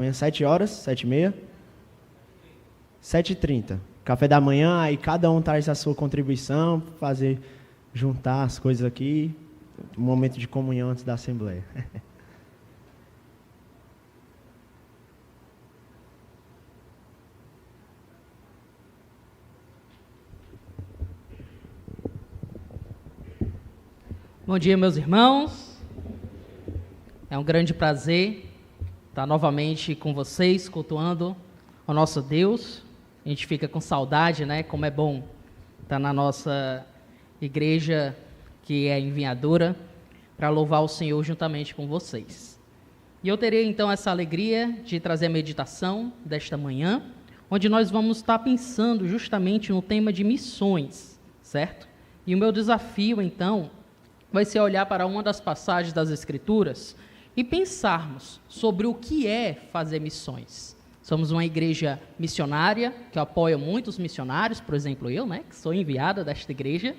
Amanhã 7 horas, 7h30? 7h30. Café da manhã, aí cada um traz a sua contribuição, juntar as coisas aqui, um momento de comunhão antes da Assembleia. Bom dia, meus irmãos. É um grande prazer estar novamente com vocês, cultuando ao nosso Deus. A gente fica com saudade, né? Como é bom estar na nossa igreja, que é em Vinhadura, para louvar o Senhor juntamente com vocês. E eu terei, então, essa alegria de trazer a meditação desta manhã, onde nós vamos estar pensando justamente no tema de missões, certo? E o meu desafio, então, vai ser olhar para uma das passagens das Escrituras e pensarmos sobre o que é fazer missões. Somos uma igreja missionária, que apoia muitos missionários, por exemplo, eu, né, que sou enviada desta igreja,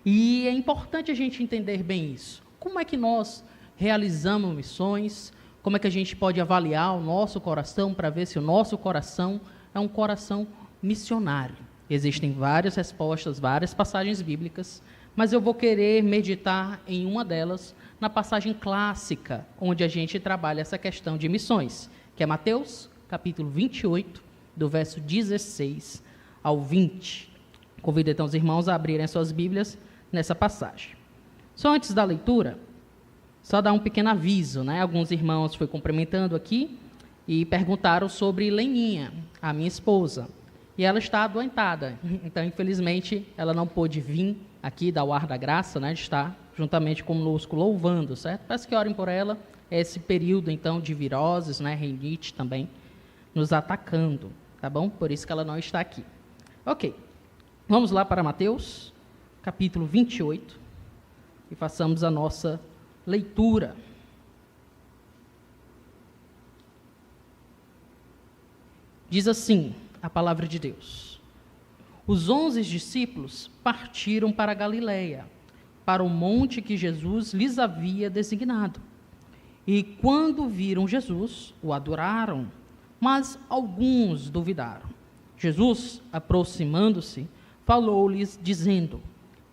e é importante a gente entender bem isso. Como é que nós realizamos missões? Como é que a gente pode avaliar o nosso coração para ver se o nosso coração é um coração missionário? Existem várias respostas, várias passagens bíblicas, mas eu vou querer meditar em uma delas, na passagem clássica, onde a gente trabalha essa questão de missões, que é Mateus, capítulo 28, do verso 16 ao 20. Convido então os irmãos a abrirem suas Bíblias nessa passagem. Só antes da leitura, só dar um pequeno aviso, né? Alguns irmãos foram cumprimentando aqui e perguntaram sobre Leninha, a minha esposa. E ela está adoentada, então, infelizmente, ela não pôde vir aqui dar o ar da graça, né, de estar juntamente conosco louvando, certo? Peço que orem por ela, esse período, então, de viroses, né, rinite também, nos atacando, tá bom? Por isso que ela não está aqui. Ok, vamos lá para Mateus, capítulo 28, e façamos a nossa leitura. Diz assim a palavra de Deus: os 11 discípulos partiram para a Galileia, para o monte que Jesus lhes havia designado. E quando viram Jesus, o adoraram, mas alguns duvidaram. Jesus, aproximando-se, falou-lhes, dizendo: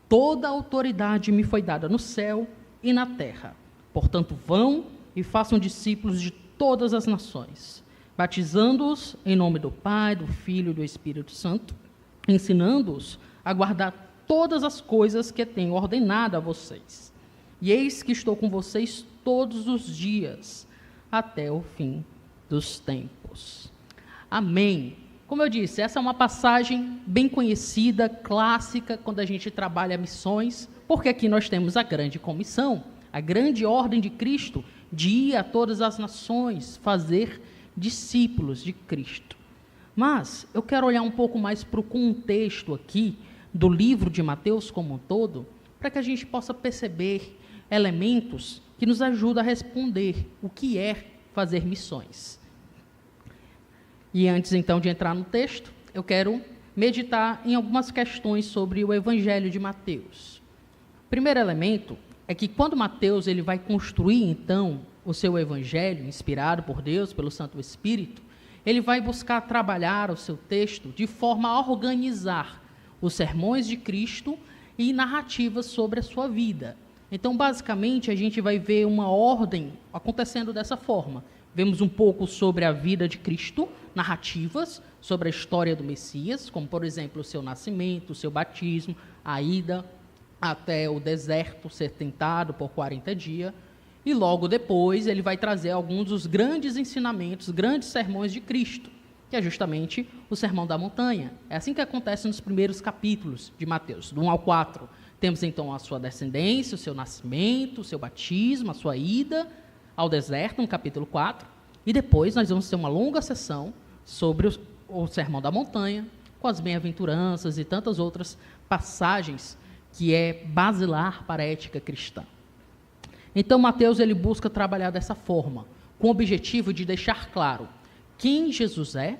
toda a autoridade me foi dada no céu e na terra. Portanto, vão e façam discípulos de todas as nações, batizando-os em nome do Pai, do Filho e do Espírito Santo, ensinando-os a guardar todas as coisas que tenho ordenado a vocês. E eis que estou com vocês todos os dias, até o fim dos tempos. Amém. Como eu disse, essa é uma passagem bem conhecida, clássica, quando a gente trabalha missões, porque aqui nós temos a grande comissão, a grande ordem de Cristo, de ir a todas as nações, fazer discípulos de Cristo. Mas eu quero olhar um pouco mais para o contexto aqui do livro de Mateus como um todo, para que a gente possa perceber elementos que nos ajudam a responder o que é fazer missões. E antes então de entrar no texto, eu quero meditar em algumas questões sobre o Evangelho de Mateus. O primeiro elemento é que quando Mateus ele vai construir então o seu Evangelho, inspirado por Deus, pelo Santo Espírito, ele vai buscar trabalhar o seu texto de forma a organizar os sermões de Cristo e narrativas sobre a sua vida. Então, basicamente, a gente vai ver uma ordem acontecendo dessa forma. Vemos um pouco sobre a vida de Cristo, narrativas sobre a história do Messias, como, por exemplo, o seu nascimento, o seu batismo, a ida até o deserto, ser tentado por 40 dias, e logo depois ele vai trazer alguns dos grandes ensinamentos, grandes sermões de Cristo, que é justamente o Sermão da Montanha. É assim que acontece nos primeiros capítulos de Mateus, do 1 ao 4. Temos então a sua descendência, o seu nascimento, o seu batismo, a sua ida ao deserto, no capítulo 4, e depois nós vamos ter uma longa sessão sobre o Sermão da Montanha, com as bem-aventuranças e tantas outras passagens que é basilar para a ética cristã. Então, Mateus ele busca trabalhar dessa forma, com o objetivo de deixar claro quem Jesus é,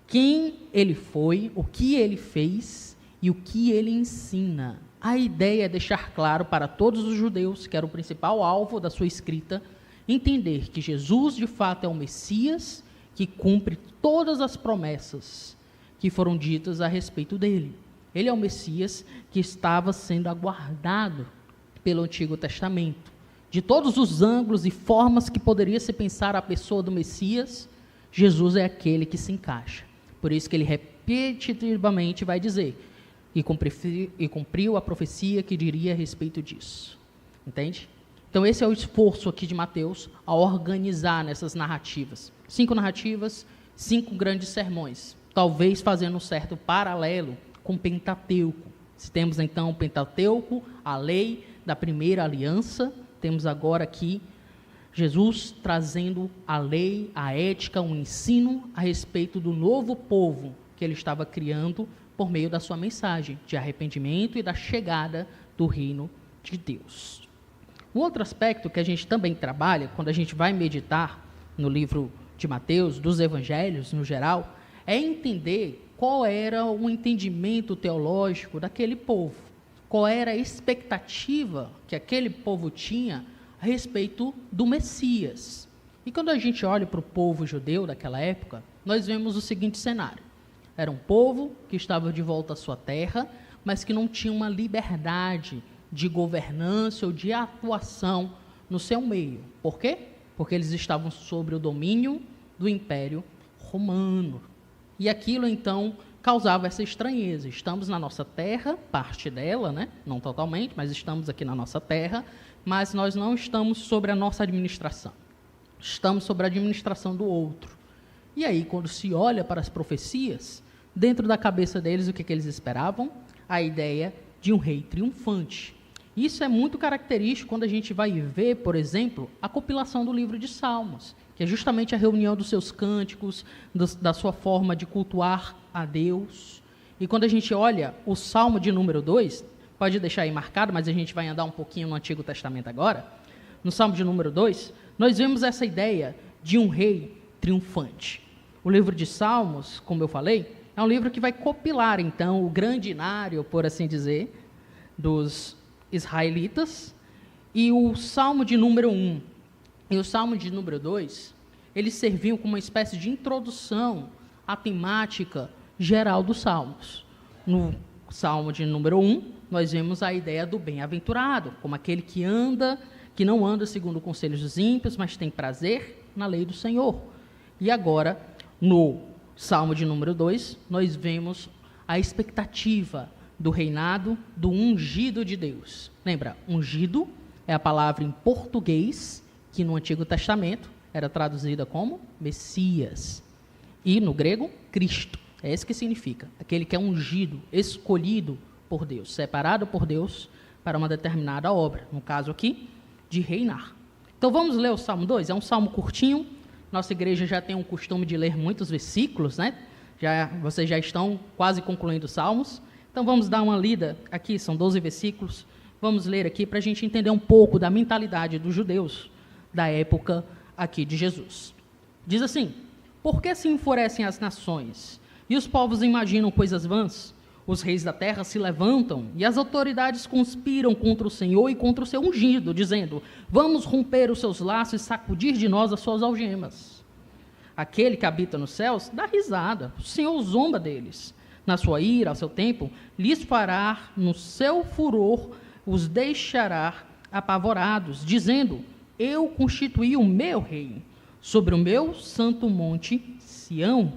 quem ele foi, o que ele fez e o que ele ensina. A ideia é deixar claro para todos os judeus, que era o principal alvo da sua escrita, entender que Jesus, de fato, é o Messias que cumpre todas as promessas que foram ditas a respeito dele. Ele é o Messias que estava sendo aguardado pelo Antigo Testamento. De todos os ângulos e formas que poderia se pensar a pessoa do Messias, Jesus é aquele que se encaixa. Por isso que ele repetitivamente vai dizer, e cumpriu a profecia que diria a respeito disso. Entende? Então esse é o esforço aqui de Mateus a organizar nessas narrativas. 5 narrativas, 5 grandes sermões, talvez fazendo um certo paralelo com o Pentateuco. Se temos então o Pentateuco, a lei da primeira aliança, temos agora aqui Jesus trazendo a lei, a ética, um ensino a respeito do novo povo que ele estava criando por meio da sua mensagem de arrependimento e da chegada do reino de Deus. Um outro aspecto que a gente também trabalha, quando a gente vai meditar no livro de Mateus, dos evangelhos no geral, é entender qual era o entendimento teológico daquele povo, qual era a expectativa que aquele povo tinha a respeito do Messias. E quando a gente olha para o povo judeu daquela época, nós vemos o seguinte cenário. Era um povo que estava de volta à sua terra, mas que não tinha uma liberdade de governança ou de atuação no seu meio. Por quê? Porque eles estavam sob o domínio do Império Romano. E aquilo, então, causava essa estranheza. Estamos na nossa terra, parte dela, né? Não totalmente, mas estamos aqui na nossa terra, mas nós não estamos sobre a nossa administração. Estamos sobre a administração do outro. E aí, quando se olha para as profecias, dentro da cabeça deles, o que eles esperavam? A ideia de um rei triunfante. Isso é muito característico quando a gente vai ver, por exemplo, a compilação do livro de Salmos, que é justamente a reunião dos seus cânticos, da sua forma de cultuar a Deus. E quando a gente olha o Salmo de número 2, pode deixar aí marcado, mas a gente vai andar um pouquinho no Antigo Testamento agora, no Salmo de número 2, nós vemos essa ideia de um rei triunfante. O livro de Salmos, como eu falei, é um livro que vai compilar, então, o grande inário, por assim dizer, dos israelitas, e o Salmo de número 1 e o Salmo de número 2, eles serviam como uma espécie de introdução à temática geral dos Salmos. No Salmo de número 1, nós vemos a ideia do bem-aventurado, como aquele que não anda segundo os conselhos dos ímpios, mas tem prazer na lei do Senhor. E agora, no Salmo de número 2, nós vemos a expectativa do reinado do ungido de Deus. Lembra, ungido é a palavra em português, que no Antigo Testamento era traduzida como Messias. E no grego, Cristo. É isso que significa. Aquele que é ungido, escolhido por Deus, separado por Deus para uma determinada obra. No caso aqui, de reinar. Então vamos ler o Salmo 2. É um salmo curtinho. Nossa igreja já tem um costume de ler muitos versículos, né? Vocês já estão quase concluindo os salmos. Então vamos dar uma lida aqui, são 12 versículos. Vamos ler aqui para a gente entender um pouco da mentalidade dos judeus da época aqui de Jesus. Diz assim: por que se enfurecem as nações e os povos imaginam coisas vãs? Os reis da terra se levantam e as autoridades conspiram contra o Senhor e contra o seu ungido, dizendo: vamos romper os seus laços e sacudir de nós as suas algemas. Aquele que habita nos céus dá risada, o Senhor zomba deles. Na sua ira, ao seu tempo, lhes fará, no seu furor, os deixará apavorados, dizendo: eu constituí o meu rei sobre o meu santo monte Sião.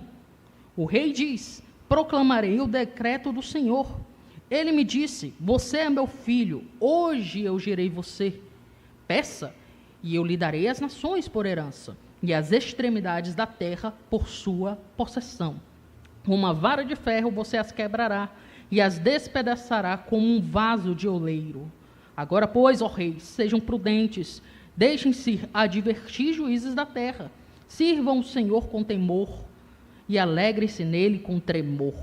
O rei diz: proclamarei o decreto do Senhor. Ele me disse: você é meu filho, hoje eu gerei você. Peça, e eu lhe darei as nações por herança, e as extremidades da terra por sua possessão. Uma vara de ferro você as quebrará, e as despedaçará como um vaso de oleiro. Agora, pois, ó reis, sejam prudentes, deixem-se advertir juízes da terra, sirvam o Senhor com temor, e alegrem-se nele com tremor.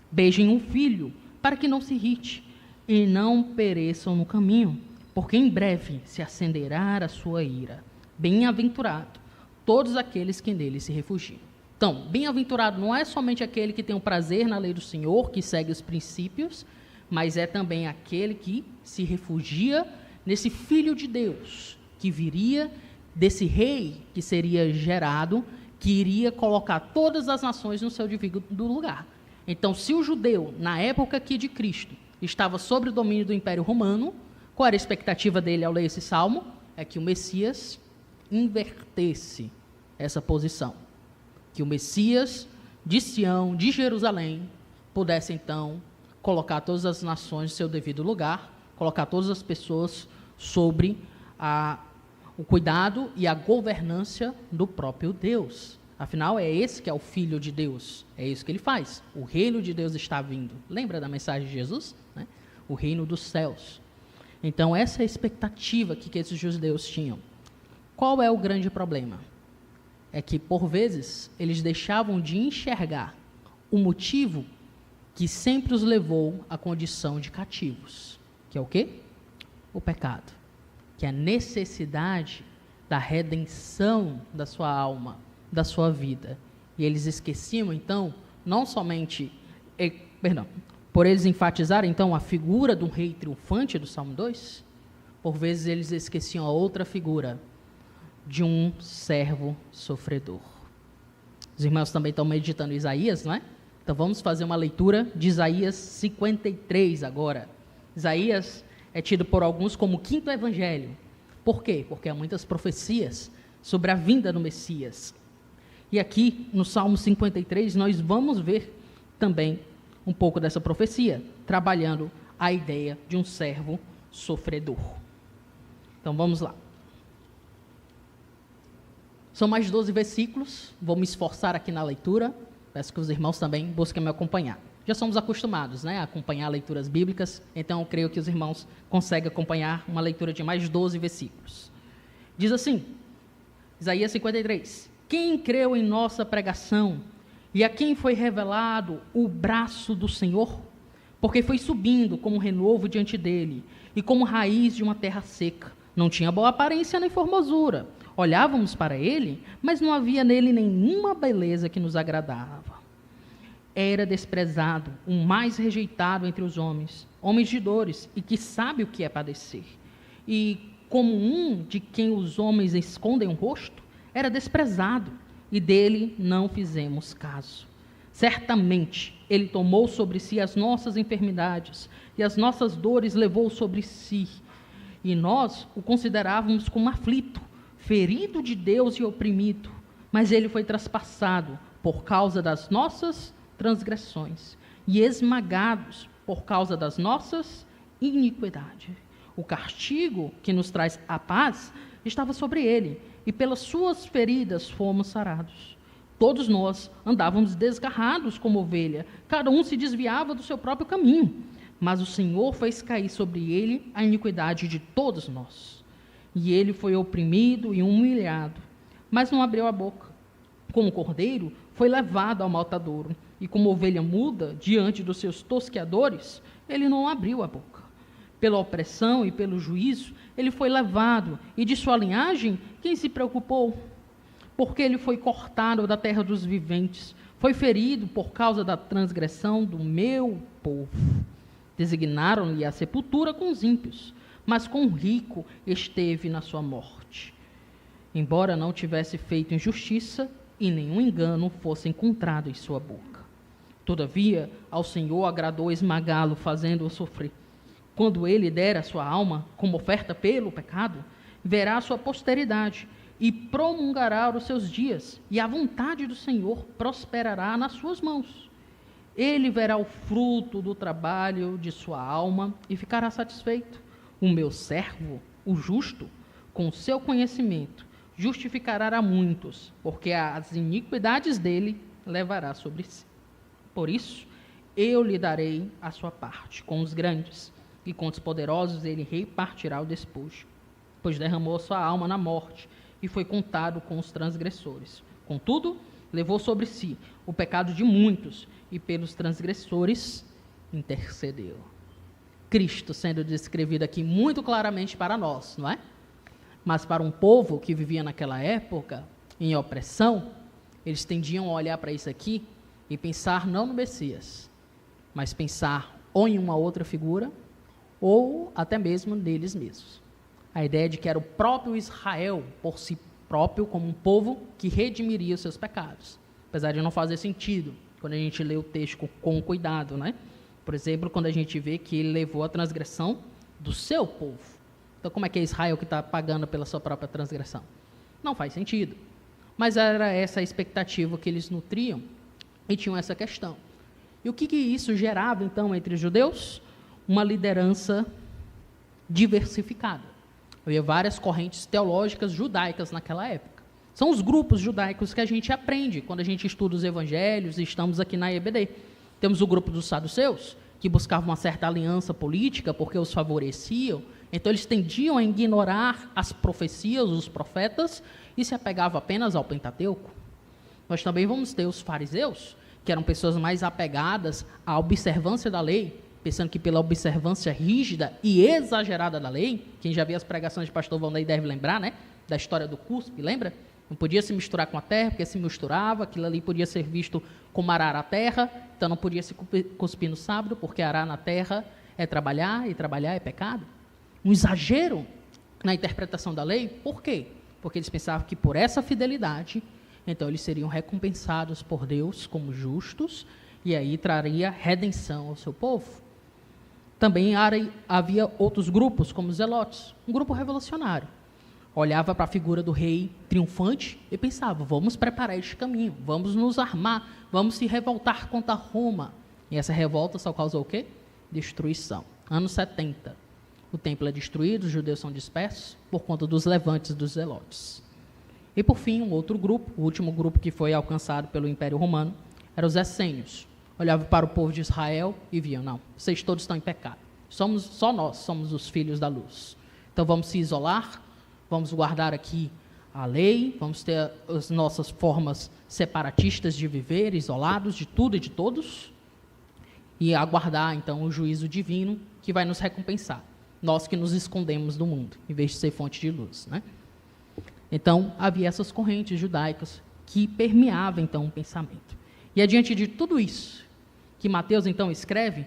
Beijem um filho, para que não se irrite, e não pereçam no caminho, porque em breve se acenderá a sua ira. Bem-aventurado todos aqueles que nele se refugiam. Então, bem-aventurado não é somente aquele que tem o prazer na lei do Senhor, que segue os princípios, mas é também aquele que se refugia nesse Filho de Deus, que viria desse rei que seria gerado, que iria colocar todas as nações no seu devido lugar. Então, se o judeu, na época aqui de Cristo, estava sob o domínio do Império Romano, qual era a expectativa dele ao ler esse salmo? É que o Messias invertesse essa posição. Que o Messias de Sião, de Jerusalém, pudesse então colocar todas as nações no seu devido lugar, colocar todas as pessoas sobre o cuidado e a governância do próprio Deus. Afinal, é esse que é o Filho de Deus. É isso que ele faz. O reino de Deus está vindo. Lembra da mensagem de Jesus? Né? O reino dos céus. Então, essa é a expectativa que esses judeus tinham. Qual é o grande problema? É que, por vezes, eles deixavam de enxergar o motivo que sempre os levou à condição de cativos. Que é o quê? O pecado. Que é a necessidade da redenção da sua alma, da sua vida. E eles esqueciam, então, não somente, por eles enfatizarem, então, a figura do rei triunfante do Salmo 2, por vezes eles esqueciam a outra figura, de um servo sofredor. Os irmãos também estão meditando Isaías, não é? Então vamos fazer uma leitura de Isaías 53 agora. Isaías é tido por alguns como o quinto evangelho. Por quê? Porque há muitas profecias sobre a vinda do Messias. E aqui, no Salmo 53, nós vamos ver também um pouco dessa profecia, trabalhando a ideia de um servo sofredor. Então vamos lá. São mais 12 versículos, vou me esforçar aqui na leitura, peço que os irmãos também busquem me acompanhar. Já somos acostumados, né, a acompanhar leituras bíblicas, então eu creio que os irmãos conseguem acompanhar uma leitura de mais 12 versículos. Diz assim, Isaías 53, quem creu em nossa pregação e a quem foi revelado o braço do Senhor? Porque foi subindo como renovo diante dele e como raiz de uma terra seca. Não tinha boa aparência nem formosura. Olhávamos para ele, mas não havia nele nenhuma beleza que nos agradava. Era desprezado, o mais rejeitado entre os homens, homens de dores, e que sabe o que é padecer. E como um de quem os homens escondem o rosto, era desprezado, e dele não fizemos caso. Certamente, ele tomou sobre si as nossas enfermidades, e as nossas dores levou sobre si. E nós o considerávamos como aflito, ferido de Deus e oprimido, mas ele foi traspassado por causa das nossas transgressões e esmagados por causa das nossas iniquidades. O castigo que nos traz a paz estava sobre ele, e pelas suas feridas fomos sarados. Todos nós andávamos desgarrados como ovelha, cada um se desviava do seu próprio caminho, mas o Senhor fez cair sobre ele a iniquidade de todos nós. E ele foi oprimido e humilhado, mas não abriu a boca. Como cordeiro, foi levado ao matadouro, e como ovelha muda diante dos seus tosqueadores, ele não abriu a boca. Pela opressão e pelo juízo, ele foi levado, e de sua linhagem, quem se preocupou? Porque ele foi cortado da terra dos viventes, foi ferido por causa da transgressão do meu povo. Designaram-lhe a sepultura com os ímpios, mas com o rico esteve na sua morte. Embora não tivesse feito injustiça e nenhum engano fosse encontrado em sua boca. Todavia, ao Senhor agradou esmagá-lo, fazendo-o sofrer. Quando ele der a sua alma como oferta pelo pecado, verá a sua posteridade e prolongará os seus dias, e a vontade do Senhor prosperará nas suas mãos. Ele verá o fruto do trabalho de sua alma e ficará satisfeito. O meu servo, o justo, com seu conhecimento, justificará a muitos, porque as iniquidades dele levará sobre si. Por isso, eu lhe darei a sua parte com os grandes, e com os poderosos ele repartirá o despojo, pois derramou sua alma na morte, e foi contado com os transgressores. Contudo, levou sobre si o pecado de muitos, e pelos transgressores intercedeu. Cristo sendo descrevido aqui muito claramente para nós, não é? Mas para um povo que vivia naquela época, em opressão, eles tendiam a olhar para isso aqui e pensar não no Messias, mas pensar ou em uma outra figura, ou até mesmo neles mesmos. A ideia de que era o próprio Israel, por si próprio, como um povo que redimiria os seus pecados. Apesar de não fazer sentido, quando a gente lê o texto com cuidado, né? Por exemplo, quando a gente vê que ele levou a transgressão do seu povo. Então, como é que é Israel que está pagando pela sua própria transgressão? Não faz sentido. Mas era essa a expectativa que eles nutriam e tinham essa questão. E o que isso gerava, então, entre os judeus? Uma liderança diversificada. Havia várias correntes teológicas judaicas naquela época. São os grupos judaicos que a gente aprende quando a gente estuda os evangelhos e estamos aqui na EBD. Temos o grupo dos saduceus, que buscavam uma certa aliança política porque os favoreciam. Então, eles tendiam a ignorar as profecias, os profetas, e se apegavam apenas ao Pentateuco. Nós também vamos ter os fariseus, que eram pessoas mais apegadas à observância da lei, pensando que pela observância rígida e exagerada da lei, quem já viu as pregações de pastor Valnei deve lembrar, né? Da história do cuspe, lembra? Não podia se misturar com a terra, porque se misturava, aquilo ali podia ser visto como arar a terra, então não podia se cuspir no sábado, porque arar na terra é trabalhar, e trabalhar é pecado. Um exagero na interpretação da lei, por quê? Porque eles pensavam que por essa fidelidade, então eles seriam recompensados por Deus como justos, e aí traria redenção ao seu povo. Também havia outros grupos, como os zelotes, um grupo revolucionário. Olhava para a figura do rei triunfante e pensava, vamos preparar este caminho, vamos nos armar, vamos se revoltar contra Roma. E essa revolta só causou o quê? Destruição. Anos 70. O templo é destruído, os judeus são dispersos por conta dos levantes dos zelotes. E por fim, um outro grupo, o último grupo que foi alcançado pelo Império Romano, eram os essênios. Olhavam para o povo de Israel e viam, não, vocês todos estão em pecado. Só nós somos os filhos da luz. Então vamos se isolar, vamos guardar aqui a lei, vamos ter as nossas formas separatistas de viver, isolados de tudo e de todos, e aguardar, então, o juízo divino que vai nos recompensar. Nós que nos escondemos do mundo, em vez de ser fonte de luz, né? Então, havia essas correntes judaicas que permeavam, então, o pensamento. E é diante de tudo isso que Mateus, então, escreve,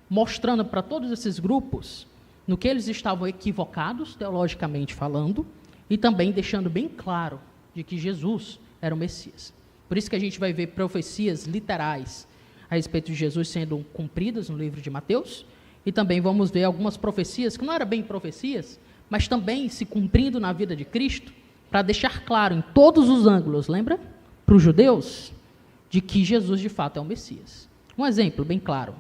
mostrando para todos esses grupos no que eles estavam equivocados, teologicamente falando, e também deixando bem claro de que Jesus era o Messias. Por isso que a gente vai ver profecias literais a respeito de Jesus sendo cumpridas no livro de Mateus, e também vamos ver algumas profecias que não eram bem profecias, mas também se cumprindo na vida de Cristo, para deixar claro em todos os ângulos, lembra? Para os judeus, de que Jesus de fato é o Messias. Um exemplo bem claro.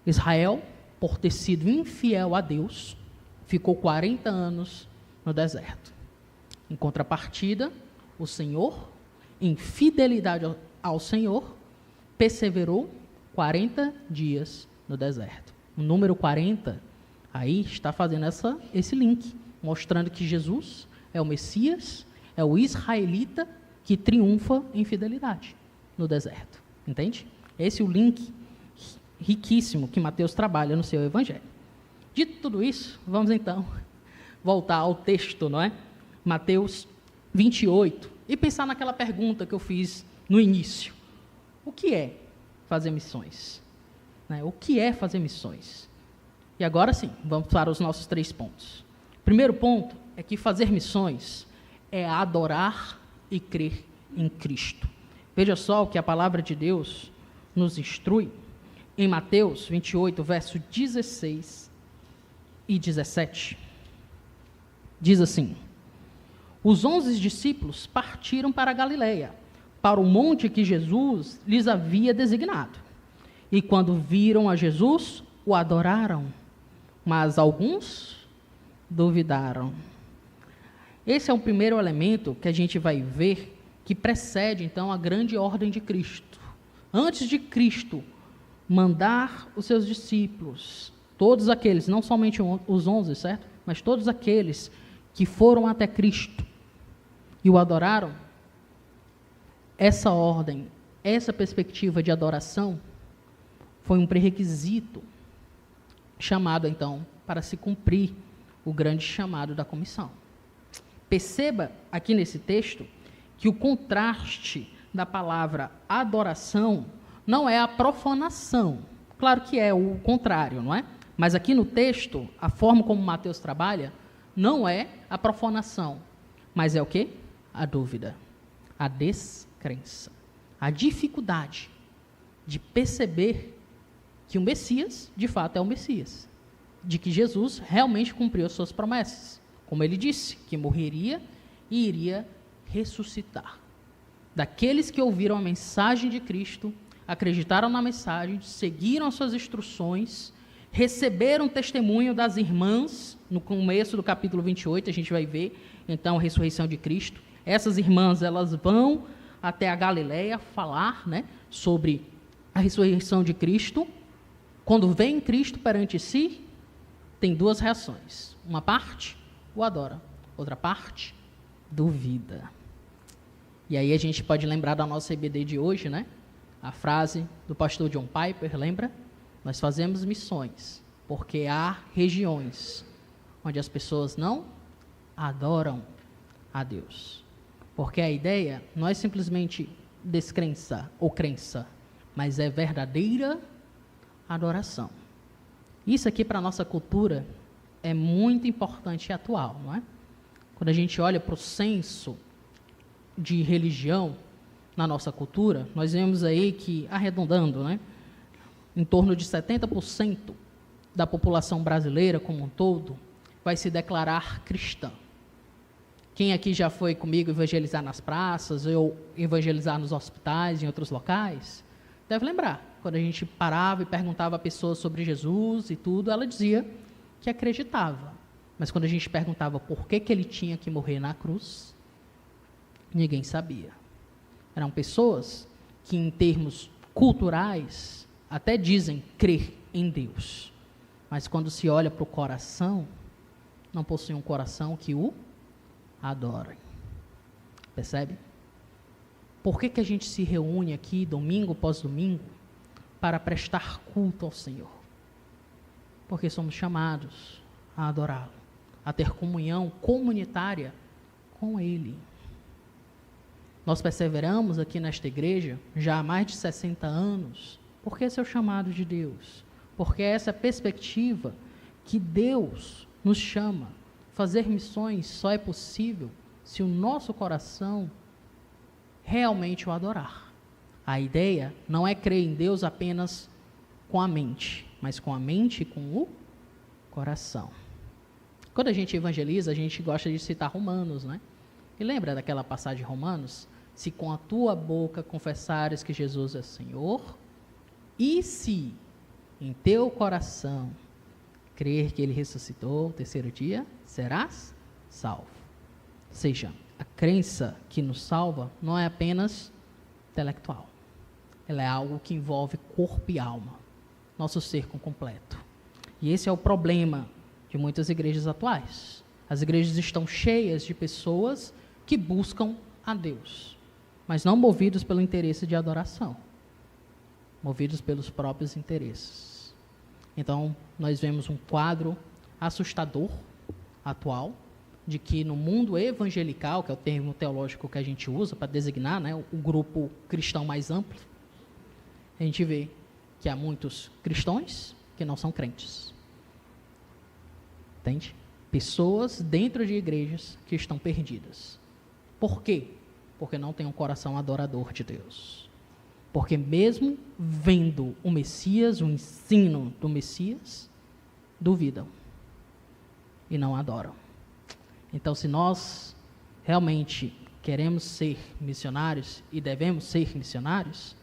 Israel, por ter sido infiel a Deus, ficou 40 anos no deserto. Em contrapartida, o Senhor, em fidelidade ao Senhor, perseverou 40 dias no deserto. O número 40 aí está fazendo esse link, mostrando que Jesus é o Messias, é o israelita que triunfa em fidelidade no deserto. Entende? Esse é o link riquíssimo que Mateus trabalha no seu evangelho. Dito tudo isso, vamos então voltar ao texto, não é? Mateus 28, e pensar naquela pergunta que eu fiz no início. O que é fazer missões? Né? O que é fazer missões? E agora sim, vamos para os nossos 3 pontos. O primeiro ponto é que fazer missões é adorar e crer em Cristo. Veja só o que a palavra de Deus nos instrui em Mateus 28, verso 16 e 17. Diz assim: os 11 discípulos partiram para a Galileia, para o monte que Jesus lhes havia designado. E quando viram a Jesus, o adoraram, mas alguns duvidaram. Esse é o primeiro elemento que a gente vai ver que precede, então, a grande ordem de Cristo. Antes de Cristo mandar os seus discípulos, todos aqueles, não somente os 11, certo? Mas todos aqueles que foram até Cristo e o adoraram, essa ordem, essa perspectiva de adoração foi um pré-requisito chamado, então, para se cumprir o grande chamado da comissão. Perceba aqui nesse texto que o contraste da palavra adoração não é a profanação. Claro que é o contrário, não é? Mas aqui no texto, a forma como Mateus trabalha, não é a profanação, mas é o quê? A dúvida, a descrença, a dificuldade de perceber que o Messias, de fato, é o Messias, de que Jesus realmente cumpriu as suas promessas, como ele disse, que morreria e iria ressuscitar. Daqueles que ouviram a mensagem de Cristo, acreditaram na mensagem, seguiram as suas instruções, receberam testemunho das irmãs, no começo do capítulo 28, a gente vai ver, então, a ressurreição de Cristo. Essas irmãs, elas vão até a Galileia falar, né, sobre a ressurreição de Cristo. Quando vem Cristo perante si, tem duas reações. Uma parte o adora, outra parte duvida. E aí a gente pode lembrar da nossa EBD de hoje, né? A frase do pastor John Piper, lembra? Nós fazemos missões porque há regiões onde as pessoas não adoram a Deus. Porque a ideia não é simplesmente descrença ou crença, mas é verdadeira adoração. Isso aqui para a nossa cultura é muito importante e atual, não é? Quando a gente olha para o censo de religião na nossa cultura, nós vemos aí que, arredondando, né, em torno de 70% da população brasileira como um todo vai se declarar cristã. Quem aqui já foi comigo evangelizar nas praças ou evangelizar nos hospitais, em outros locais, deve lembrar. Quando a gente parava e perguntava a pessoa sobre Jesus e tudo, ela dizia que acreditava. Mas quando a gente perguntava por que ele tinha que morrer na cruz, ninguém sabia. Eram pessoas que, em termos culturais, até dizem crer em Deus. Mas quando se olha para o coração, não possuem um coração que o adora. Percebe? Por que a gente se reúne aqui, domingo após domingo, para prestar culto ao Senhor? Porque somos chamados a adorá-lo, a ter comunhão comunitária com Ele. Nós perseveramos aqui nesta igreja já há mais de 60 anos, porque esse é o chamado de Deus, porque essa perspectiva que Deus nos chama. Fazer missões só é possível se o nosso coração realmente o adorar. A ideia não é crer em Deus apenas com a mente, mas com a mente e com o coração. Quando a gente evangeliza, a gente gosta de citar Romanos, né? E lembra daquela passagem de Romanos? Se com a tua boca confessares que Jesus é Senhor, e se em teu coração crer que Ele ressuscitou no terceiro dia, serás salvo. Ou seja, a crença que nos salva não é apenas intelectual. Ela é algo que envolve corpo e alma, nosso ser completo. E esse é o problema de muitas igrejas atuais. As igrejas estão cheias de pessoas que buscam a Deus, mas não movidos pelo interesse de adoração, movidos pelos próprios interesses. Então, nós vemos um quadro assustador, atual, de que no mundo evangelical, que é o termo teológico que a gente usa para designar, né, o grupo cristão mais amplo, a gente vê que há muitos cristãos que não são crentes. Entende? Pessoas dentro de igrejas que estão perdidas. Por quê? Porque não têm um coração adorador de Deus. Porque mesmo vendo o Messias, o ensino do Messias, duvidam e não adoram. Então, se nós realmente queremos ser missionários e devemos ser missionários,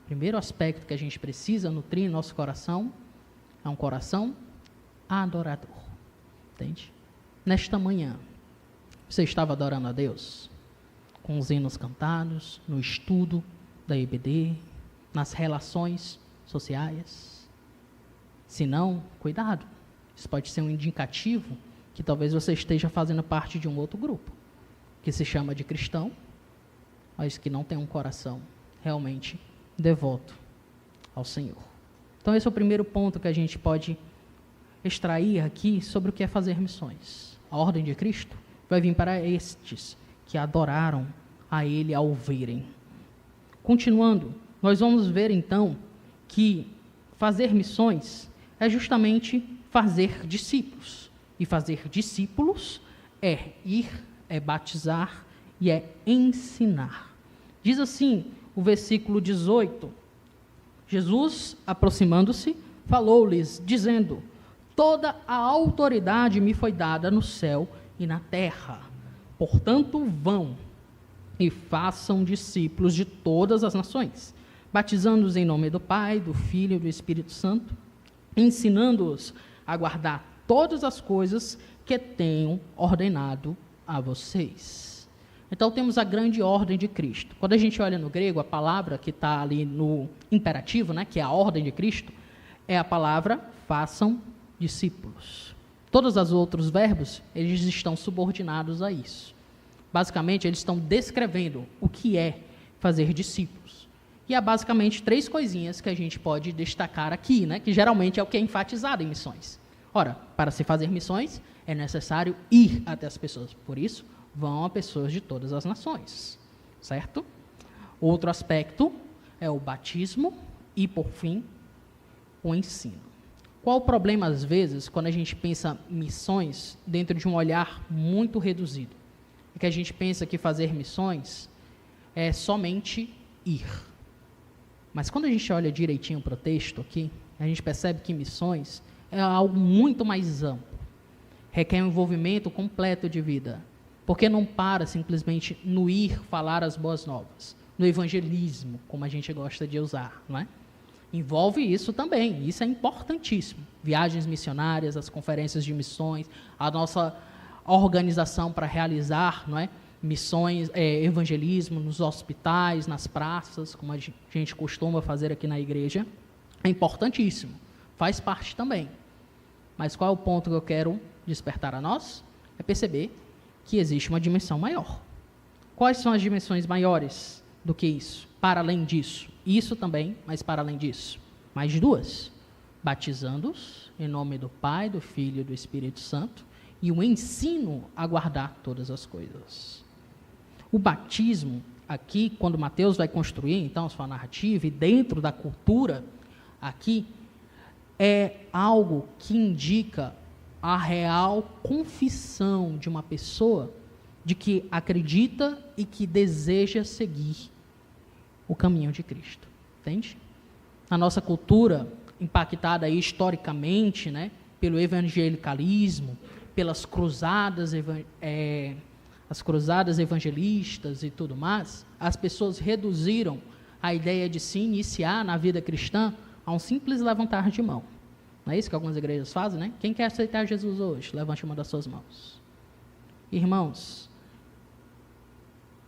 o primeiro aspecto que a gente precisa nutrir em nosso coração é um coração adorador. Entende? Nesta manhã, você estava adorando a Deus? Com os hinos cantados, no estudo da EBD, nas relações sociais? Se não, cuidado. Isso pode ser um indicativo que talvez você esteja fazendo parte de um outro grupo, que se chama de cristão, mas que não tem um coração realmente devoto ao Senhor. Então, esse é o primeiro ponto que a gente pode extrair aqui sobre o que é fazer missões. A ordem de Cristo vai vir para estes que adoraram a Ele ao verem. Continuando, nós vamos ver então que fazer missões é justamente fazer discípulos. E fazer discípulos é ir, é batizar e é ensinar. Diz assim o versículo 18: Jesus, aproximando-se, falou-lhes, dizendo: toda a autoridade me foi dada no céu e na terra. Portanto, vão e façam discípulos de todas as nações, batizando-os em nome do Pai, do Filho e do Espírito Santo, ensinando-os a guardar todas as coisas que tenho ordenado a vocês. Então, temos a grande ordem de Cristo. Quando a gente olha no grego, a palavra que está ali no imperativo, né, que é a ordem de Cristo, é a palavra façam discípulos. Todos os outros verbos, eles estão subordinados a isso. Basicamente, eles estão descrevendo o que é fazer discípulos. E há basicamente 3 coisinhas que a gente pode destacar aqui, né, que geralmente é o que é enfatizado em missões. Ora, para se fazer missões, é necessário ir até as pessoas. Por isso, vão a pessoas de todas as nações, certo? Outro aspecto é o batismo e, por fim, o ensino. Qual o problema, às vezes, quando a gente pensa missões dentro de um olhar muito reduzido? É que a gente pensa que fazer missões é somente ir. Mas quando a gente olha direitinho para o texto aqui, a gente percebe que missões é algo muito mais amplo. Requer um envolvimento completo de vida. Porque não para simplesmente no ir falar as boas novas, no evangelismo, como a gente gosta de usar, não é? Envolve isso também, isso é importantíssimo. Viagens missionárias, as conferências de missões, a nossa organização para realizar, não é, missões, evangelismo nos hospitais, nas praças, como a gente costuma fazer aqui na igreja, é importantíssimo, faz parte também. Mas qual é o ponto que eu quero despertar a nós? É perceber que existe uma dimensão maior. Quais são as dimensões maiores do que isso? Para além disso. Isso também, mas para além disso. Mais 2. Batizando-os em nome do Pai, do Filho e do Espírito Santo, e o ensino a guardar todas as coisas. O batismo, aqui, quando Mateus vai construir, então, a sua narrativa, e dentro da cultura, aqui, é algo que indica a real confissão de uma pessoa de que acredita e que deseja seguir o caminho de Cristo. Entende? A nossa cultura, impactada aí historicamente, né, pelo evangelicalismo, pelas cruzadas, as cruzadas evangelistas e tudo mais, as pessoas reduziram a ideia de se iniciar na vida cristã a um simples levantar de mão. Não é isso que algumas igrejas fazem, né? Quem quer aceitar Jesus hoje? Levante uma das suas mãos. Irmãos,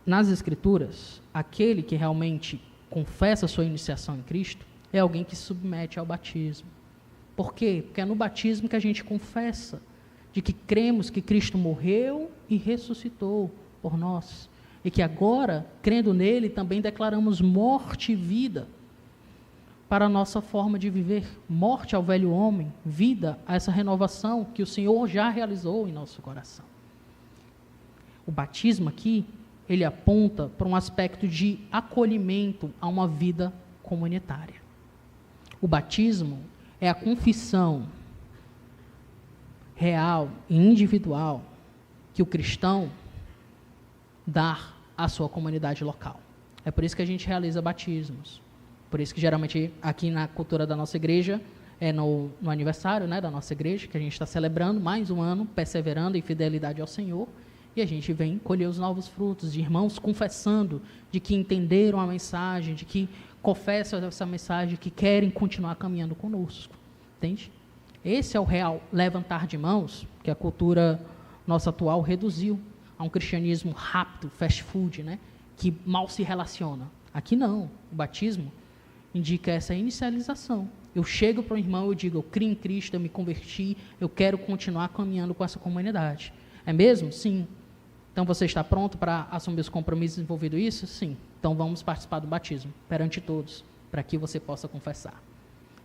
nas Escrituras, aquele que realmente confessa a sua iniciação em Cristo é alguém que se submete ao batismo. Por quê? Porque é no batismo que a gente confessa de que cremos que Cristo morreu e ressuscitou por nós. E que agora, crendo nele, também declaramos morte e vida para a nossa forma de viver. Morte ao velho homem, vida a essa renovação que o Senhor já realizou em nosso coração. O batismo aqui, ele aponta para um aspecto de acolhimento a uma vida comunitária. O batismo é a confissão real e individual que o cristão dá à sua comunidade local. É por isso que a gente realiza batismos. Por isso que geralmente aqui na cultura da nossa igreja, é no aniversário, né, da nossa igreja, que a gente está celebrando mais um ano, perseverando em fidelidade ao Senhor, e a gente vem colher os novos frutos, de irmãos confessando de que entenderam a mensagem, de que confessam essa mensagem, que querem continuar caminhando conosco. Entende? Esse é o real levantar de mãos que a cultura nossa atual reduziu a um cristianismo rápido, fast food, né, que mal se relaciona. Aqui não. O batismo indica essa inicialização. Eu chego para o irmão e digo, eu criei em Cristo, eu me converti, eu quero continuar caminhando com essa comunidade. É mesmo? Sim. Então você está pronto para assumir os compromissos envolvidos nisso? Sim. Então vamos participar do batismo, perante todos, para que você possa confessar.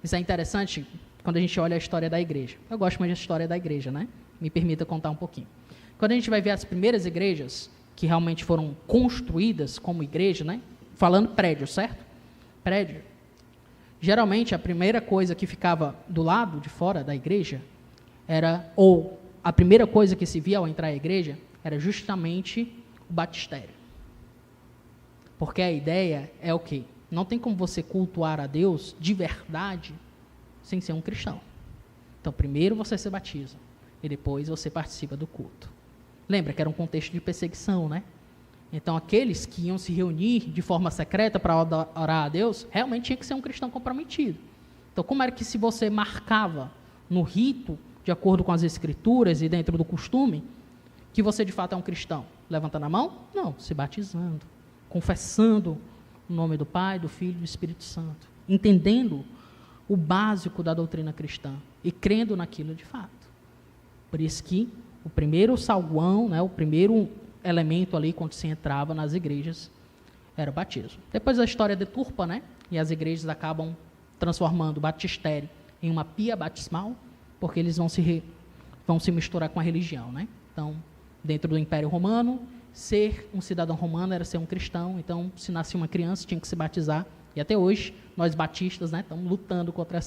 Isso é interessante quando a gente olha a história da igreja. Eu gosto mais da história da igreja, né? Me permita contar um pouquinho. Quando a gente vai ver as primeiras igrejas que realmente foram construídas como igreja, né? Falando prédio, certo? Prédio. Geralmente, a primeira coisa que ficava do lado de fora da igreja era ou a primeira coisa que se via ao entrar à igreja era justamente o batistério. Porque a ideia é o quê? Não tem como você cultuar a Deus de verdade sem ser um cristão. Então, primeiro você se batiza e depois você participa do culto. Lembra que era um contexto de perseguição, né? Então, aqueles que iam se reunir de forma secreta para orar a Deus, realmente tinha que ser um cristão comprometido. Então, como era que se você marcava no rito, de acordo com as escrituras e dentro do costume, que você de fato é um cristão? Levantando a mão? Não, se batizando, confessando o nome do Pai, do Filho e do Espírito Santo, entendendo o básico da doutrina cristã e crendo naquilo de fato. Por isso que o primeiro saguão, né, o primeiro elemento ali quando se entrava nas igrejas era o batismo. Depois a história deturpa, né, e as igrejas acabam transformando o batistério em uma pia batismal, porque eles vão se misturar com a religião, né? Então, dentro do Império Romano, ser um cidadão romano era ser um cristão. Então, se nascia uma criança, tinha que se batizar. E até hoje, nós batistas, né, estamos lutando contra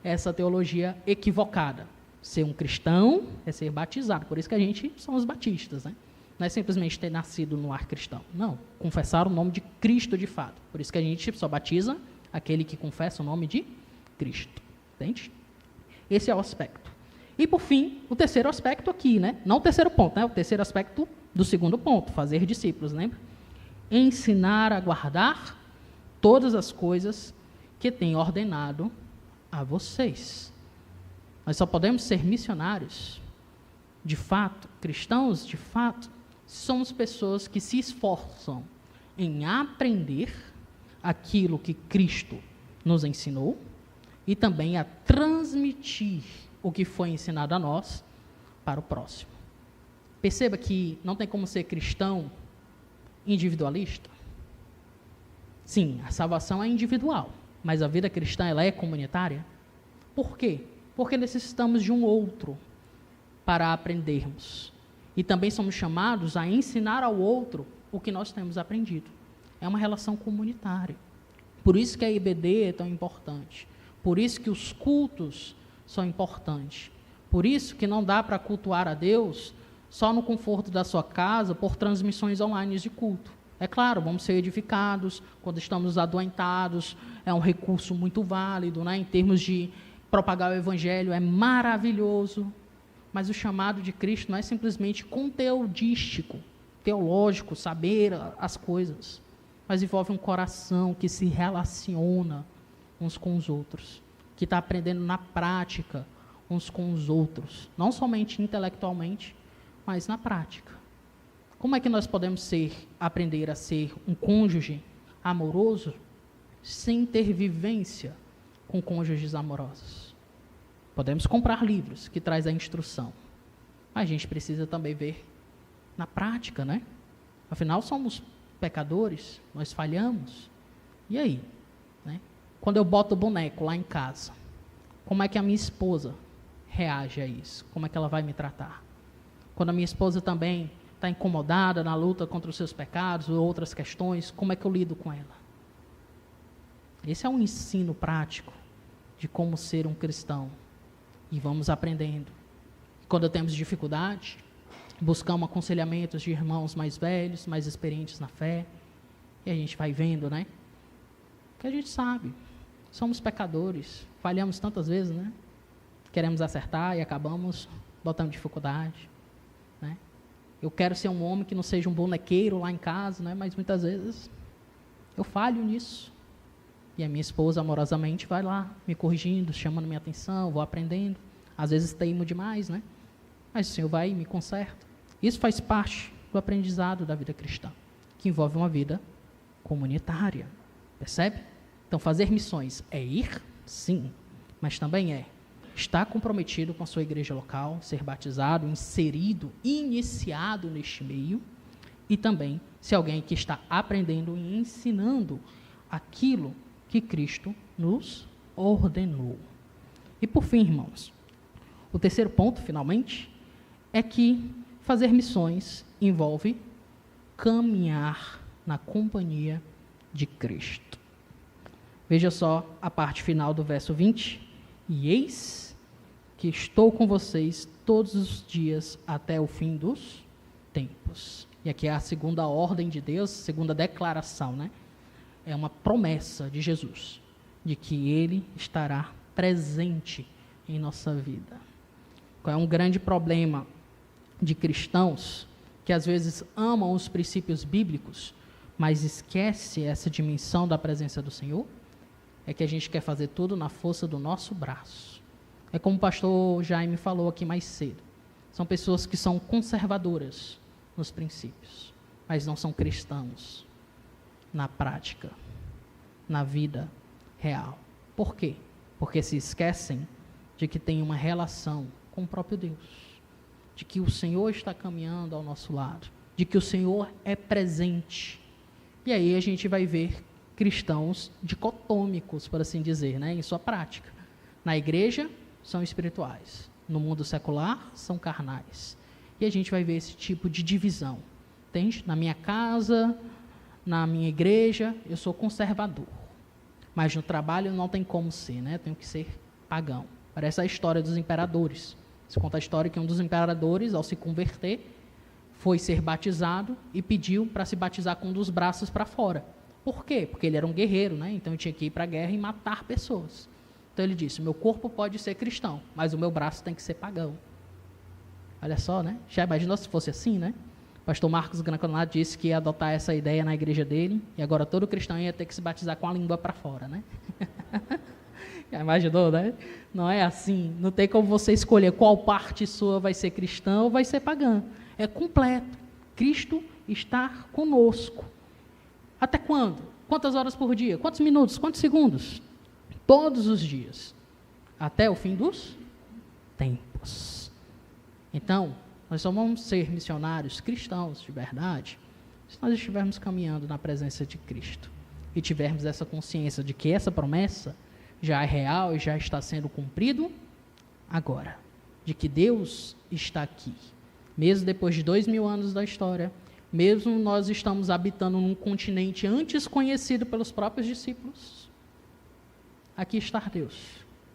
essa teologia equivocada. Ser um cristão é ser batizado. Por isso que a gente somos batistas, né? Não é simplesmente ter nascido no lar cristão. Não, confessar o nome de Cristo de fato. Por isso que a gente só batiza aquele que confessa o nome de Cristo. Entende? Esse é o aspecto. E, por fim, o terceiro aspecto aqui, né? Não o terceiro ponto, né? O terceiro aspecto do segundo ponto, fazer discípulos, lembra? Ensinar a guardar todas as coisas que tenho ordenado a vocês. Nós só podemos ser missionários, de fato, cristãos, de fato, somos pessoas que se esforçam em aprender aquilo que Cristo nos ensinou e também a transmitir o que foi ensinado a nós para o próximo. Perceba que não tem como ser cristão individualista. Sim, a salvação é individual, mas a vida cristã ela é comunitária. Por quê? Porque necessitamos de um outro para aprendermos. E também somos chamados a ensinar ao outro o que nós temos aprendido. É uma relação comunitária. Por isso que a IBD é tão importante. Por isso que os cultos são importantes. Por isso que não dá para cultuar a Deus só no conforto da sua casa por transmissões online de culto. É claro, vamos ser edificados quando estamos adoentados, é um recurso muito válido, né? Em termos de propagar o Evangelho, é maravilhoso. Mas o chamado de Cristo não é simplesmente conteudístico, teológico, saber as coisas, mas envolve um coração que se relaciona uns com os outros, que está aprendendo na prática uns com os outros, não somente intelectualmente, mas na prática. Como é que nós podemos aprender a ser um cônjuge amoroso sem ter vivência com cônjuges amorosos? Podemos comprar livros que traz a instrução, mas a gente precisa também ver na prática, né? Afinal, somos pecadores, nós falhamos. E aí? Né? Quando eu boto o boneco lá em casa, como é que a minha esposa reage a isso? Como é que ela vai me tratar? Quando a minha esposa também está incomodada na luta contra os seus pecados ou outras questões, como é que eu lido com ela? Esse é um ensino prático de como ser um cristão. E vamos aprendendo. Quando temos dificuldade, buscamos aconselhamentos de irmãos mais velhos, mais experientes na fé, e a gente vai vendo, né? Que a gente sabe, somos pecadores, falhamos tantas vezes, né? Queremos acertar e acabamos botando dificuldade, né? Eu quero ser um homem que não seja um bonequeiro lá em casa, né? Mas muitas vezes eu falho nisso. E a minha esposa, amorosamente, vai lá, me corrigindo, chamando minha atenção, vou aprendendo. Às vezes teimo demais, né? Mas o Senhor vai e me conserta. Isso faz parte do aprendizado da vida cristã, que envolve uma vida comunitária. Percebe? Então, fazer missões é ir? Sim. Mas também é estar comprometido com a sua igreja local, ser batizado, inserido, iniciado neste meio, e também ser alguém que está aprendendo e ensinando aquilo que Cristo nos ordenou. E por fim, irmãos, o terceiro ponto, finalmente, é que fazer missões envolve caminhar na companhia de Cristo. Veja só a parte final do verso 20. E eis que estou com vocês todos os dias até o fim dos tempos. E aqui é a segunda ordem de Deus, segunda declaração, né? É uma promessa de Jesus, de que Ele estará presente em nossa vida. Qual é um grande problema de cristãos que às vezes amam os princípios bíblicos, mas esquece essa dimensão da presença do Senhor? É que a gente quer fazer tudo na força do nosso braço. É como o pastor Jaime falou aqui mais cedo. São pessoas que são conservadoras nos princípios, mas não são cristãos na prática, na vida real. Por quê? Porque se esquecem de que tem uma relação com o próprio Deus, de que o Senhor está caminhando ao nosso lado, de que o Senhor é presente. E aí a gente vai ver cristãos dicotômicos, por assim dizer, né, em sua prática. Na igreja, são espirituais. No mundo secular, são carnais. E a gente vai ver esse tipo de divisão. Entende? Na minha casa, na minha igreja, eu sou conservador. Mas no trabalho não tem como ser, né? Eu tenho que ser pagão. Parece a história dos imperadores. Se conta a história que um dos imperadores, ao se converter, foi ser batizado e pediu para se batizar com um dos braços para fora. Por quê? Porque ele era um guerreiro, né? Então ele tinha que ir para a guerra e matar pessoas. Então ele disse, meu corpo pode ser cristão, mas o meu braço tem que ser pagão. Olha só, né? Já imaginou se fosse assim, né? O pastor Marcos Granconato disse que ia adotar essa ideia na igreja dele, e agora todo cristão ia ter que se batizar com a língua para fora, né? Já imaginou, né? Não é assim. Não tem como você escolher qual parte sua vai ser cristã ou vai ser pagã. É completo. Cristo está conosco. Até quando? Quantas horas por dia? Quantos minutos? Quantos segundos? Todos os dias. Até o fim dos tempos. Então, nós só vamos ser missionários cristãos de verdade se nós estivermos caminhando na presença de Cristo e tivermos essa consciência de que essa promessa já é real e já está sendo cumprido agora. De que Deus está aqui. Mesmo depois de 2000 anos da história, mesmo nós estamos habitando num continente antes conhecido pelos próprios discípulos, aqui está Deus,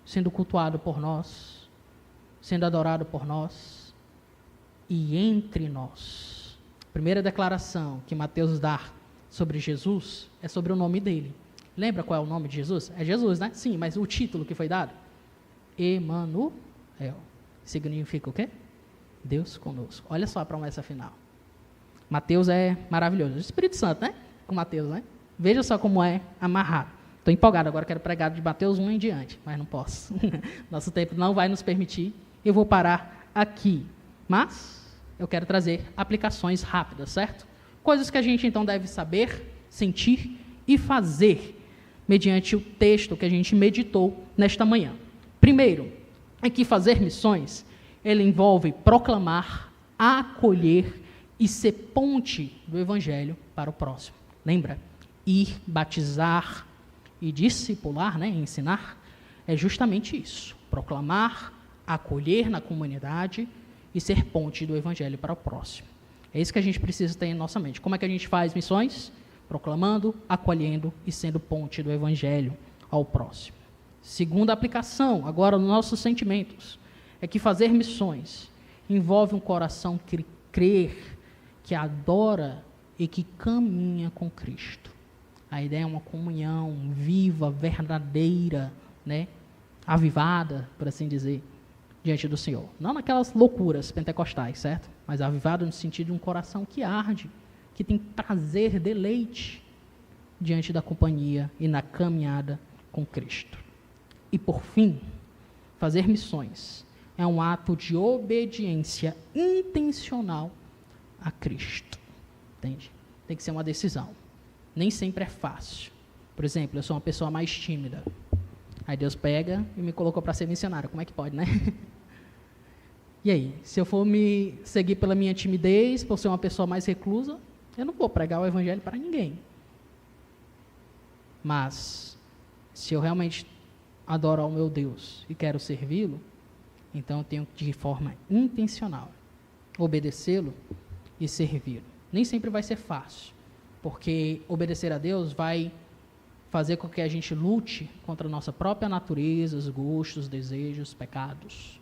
sendo cultuado por nós, sendo adorado por nós, e entre nós. A primeira declaração que Mateus dá sobre Jesus é sobre o nome dele. Lembra qual é o nome de Jesus? É Jesus, né? Sim, mas o título que foi dado? Emanuel. Significa o quê? Deus conosco. Olha só a promessa final. Mateus é maravilhoso. O Espírito Santo, né? Com Mateus, né? Veja só como é amarrado. Estou empolgado, agora quero pregar de Mateus 1 em diante, mas não posso. Nosso tempo não vai nos permitir. Eu vou parar aqui. Mas eu quero trazer aplicações rápidas, certo? Coisas que a gente então deve saber, sentir e fazer mediante o texto que a gente meditou nesta manhã. Primeiro, é que fazer missões, ele envolve proclamar, acolher e ser ponte do evangelho para o próximo. Lembra? Ir, batizar e discipular, né, ensinar, é justamente isso. Proclamar, acolher na comunidade e ser ponte do evangelho para o próximo. É isso que a gente precisa ter em nossa mente. Como é que a gente faz missões? Proclamando, acolhendo e sendo ponte do evangelho ao próximo. Segunda aplicação, agora nos nossos sentimentos, é que fazer missões envolve um coração que crer, que adora e que caminha com Cristo. A ideia é uma comunhão viva, verdadeira, né? Avivada, por assim dizer, diante do Senhor. Não naquelas loucuras pentecostais, certo? Mas avivada no sentido de um coração que arde, que tem prazer, deleite diante da companhia e na caminhada com Cristo. E por fim, fazer missões é um ato de obediência intencional a Cristo. Entende? Tem que ser uma decisão. Nem sempre é fácil. Por exemplo, eu sou uma pessoa mais tímida. Aí Deus pega e me colocou para ser missionário. Como é que pode, né? E aí? Se eu for me seguir pela minha timidez, por ser uma pessoa mais reclusa, eu não vou pregar o evangelho para ninguém. Mas, se eu realmente adoro ao meu Deus e quero servi-lo, então eu tenho que, de forma intencional, obedecê-lo e servi-lo. Nem sempre vai ser fácil, porque obedecer a Deus vai fazer com que a gente lute contra a nossa própria natureza, os gostos, os desejos, os pecados.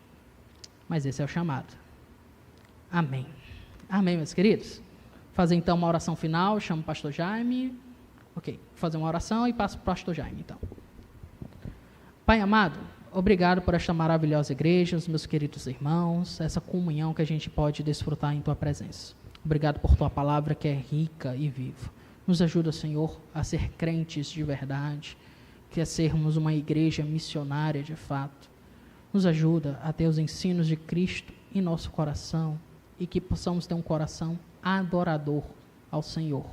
mas esse é o chamado. Amém. Amém, meus queridos. Fazer então uma oração final, chamo o pastor Jaime. Ok, vou fazer uma oração e passo para o pastor Jaime, então. Pai amado, obrigado por esta maravilhosa igreja, os meus queridos irmãos, essa comunhão que a gente pode desfrutar em Tua presença. Obrigado por Tua palavra que é rica e viva. Nos ajuda, Senhor, a ser crentes de verdade, que é sermos uma igreja missionária de fato. Nos ajuda a ter os ensinos de Cristo em nosso coração e que possamos ter um coração adorador ao Senhor.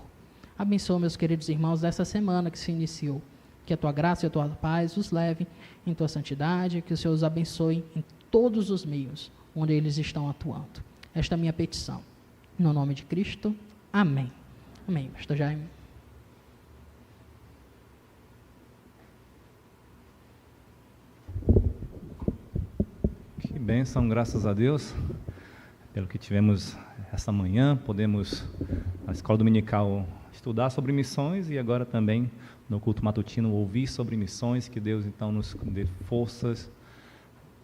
Abençoa, meus queridos irmãos, dessa semana que se iniciou. Que a Tua graça e a Tua paz os leve em Tua santidade, que o Senhor os abençoe em todos os meios onde eles estão atuando. Esta é a minha petição. No nome de Cristo, amém. Amém. Pastor Jaime. Que bênção, graças a Deus, pelo que tivemos essa manhã. Podemos, na escola dominical, estudar sobre missões e agora também no culto matutino ouvir sobre missões. Que Deus então nos dê forças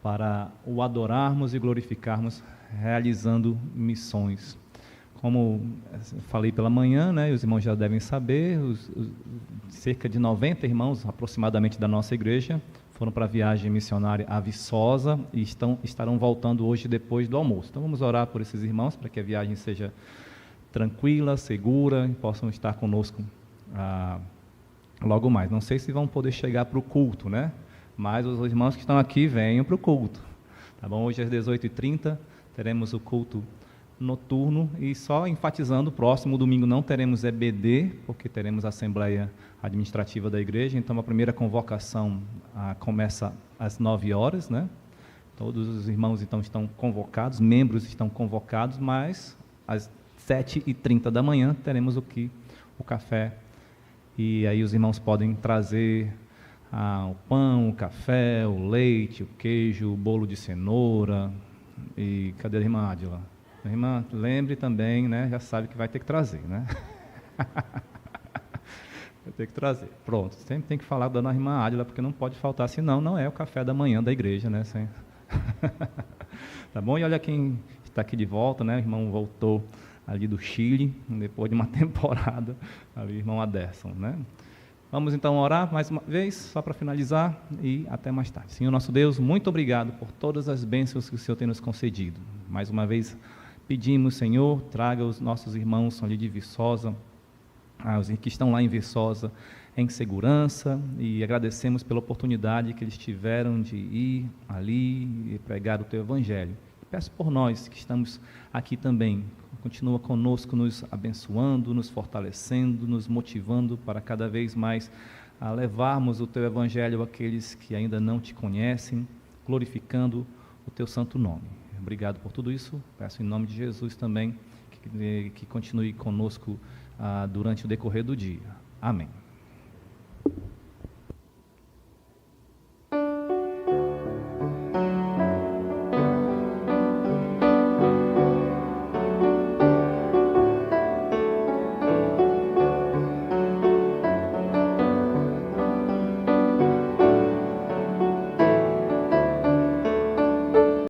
para o adorarmos e glorificarmos realizando missões. Como falei pela manhã, né, os irmãos já devem saber, cerca de 90 irmãos aproximadamente da nossa igreja foram para a viagem missionária a Viçosa e estarão voltando hoje depois do almoço. Então vamos orar por esses irmãos para que a viagem seja tranquila, segura e possam estar conosco logo mais. Não sei se vão poder chegar para o culto, né? Mas os irmãos que estão aqui venham para o culto. Tá bom? Hoje às 18h30 teremos o culto noturno e só enfatizando, próximo domingo não teremos EBD, porque teremos a Assembleia Administrativa da Igreja, então a primeira convocação começa às 9 horas, né? Todos os irmãos então estão convocados, membros estão convocados, mas às 7h30 da manhã teremos o café, e aí os irmãos podem trazer o pão, o café, o leite, o queijo, o bolo de cenoura. E cadê a irmã Ádila? Irmã, lembre também, né? Já sabe que vai ter que trazer, né? Vai ter que trazer. Pronto, sempre tem que falar da irmã Ádila, porque não pode faltar, senão não é o café da manhã da igreja, né? Tá bom? E olha quem está aqui de volta, né? O irmão voltou ali do Chile, depois de uma temporada, ali o irmão Aderson, né? Vamos então orar mais uma vez, só para finalizar, e até mais tarde. Senhor nosso Deus, muito obrigado por todas as bênçãos que o Senhor tem nos concedido. Mais uma vez pedimos, Senhor, traga os nossos irmãos ali de Viçosa, os que estão lá em Viçosa, em segurança, e agradecemos pela oportunidade que eles tiveram de ir ali e pregar o Teu Evangelho. Peço por nós que estamos aqui também, continua conosco, nos abençoando, nos fortalecendo, nos motivando para cada vez mais levarmos o Teu Evangelho àqueles que ainda não Te conhecem, glorificando o Teu santo nome. Obrigado por tudo isso, peço em nome de Jesus também que continue conosco durante o decorrer do dia. Amém.